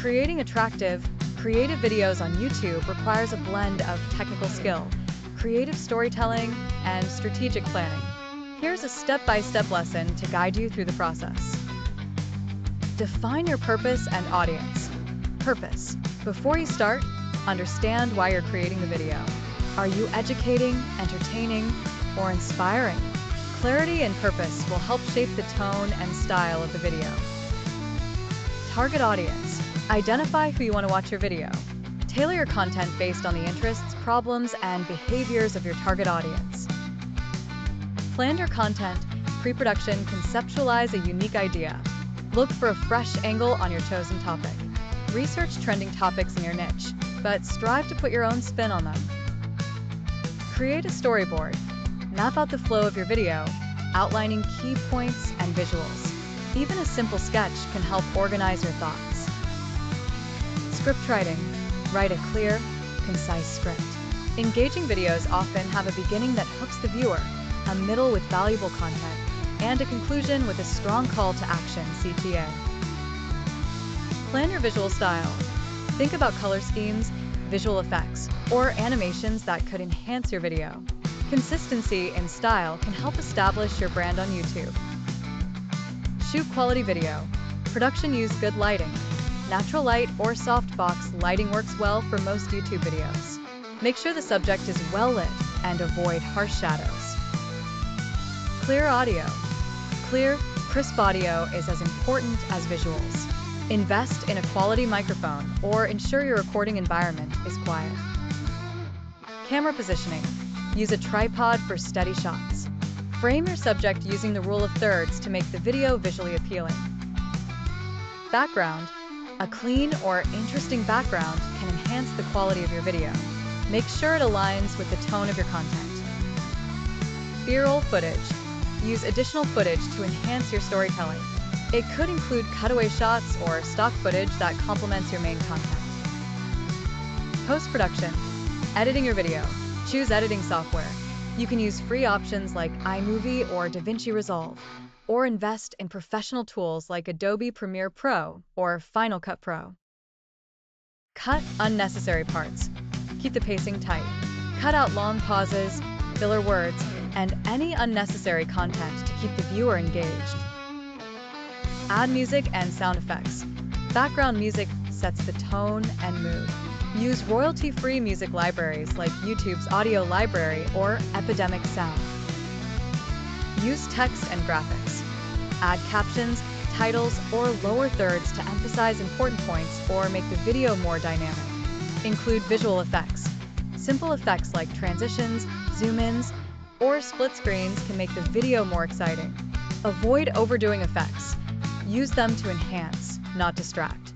Creating attractive, creative videos on YouTube requires a blend of technical skill, creative storytelling, and strategic planning. Here's a step-by-step lesson to guide you through the process. Define your purpose and audience. Purpose. Before you start, understand why you're creating the video. Are you educating, entertaining, or inspiring? Clarity and purpose will help shape the tone and style of the video. Target audience. Identify who you want to watch your video. Tailor your content based on the interests, problems, and behaviors of your target audience. Plan your content, pre-production, conceptualize a unique idea. Look for a fresh angle on your chosen topic. Research trending topics in your niche, but strive to put your own spin on them. Create a storyboard. Map out the flow of your video, outlining key points and visuals. Even a simple sketch can help organize your thoughts. Script writing. Write a clear, concise script. Engaging videos often have a beginning that hooks the viewer, a middle with valuable content, and a conclusion with a strong call to action, CTA. Plan your visual style. Think about color schemes, visual effects, or animations that could enhance your video. Consistency in style can help establish your brand on YouTube. Shoot quality video. Production use good lighting. Natural light or softbox lighting works well for most YouTube videos. Make sure the subject is well lit and avoid harsh shadows. Clear audio. Clear, crisp audio is as important as visuals. Invest in a quality microphone or ensure your recording environment is quiet. Camera positioning. Use a tripod for steady shots. Frame your subject using the rule of thirds to make the video visually appealing. Background. A clean or interesting background can enhance the quality of your video. Make sure it aligns with the tone of your content. B-roll footage. Use additional footage to enhance your storytelling. It could include cutaway shots or stock footage that complements your main content. Post-production. Editing your video. Choose editing software. You can use free options like iMovie or DaVinci Resolve, or invest in professional tools like Adobe Premiere Pro or Final Cut Pro. Cut unnecessary parts. Keep the pacing tight. Cut out long pauses, filler words, and any unnecessary content to keep the viewer engaged. Add music and sound effects. Background music sets the tone and mood. Use royalty-free music libraries like YouTube's Audio Library or Epidemic Sound. Use text and graphics. Add captions, titles, or lower thirds to emphasize important points or make the video more dynamic. Include visual effects. Simple effects like transitions, zoom-ins, or split screens can make the video more exciting. Avoid overdoing effects. Use them to enhance, not distract.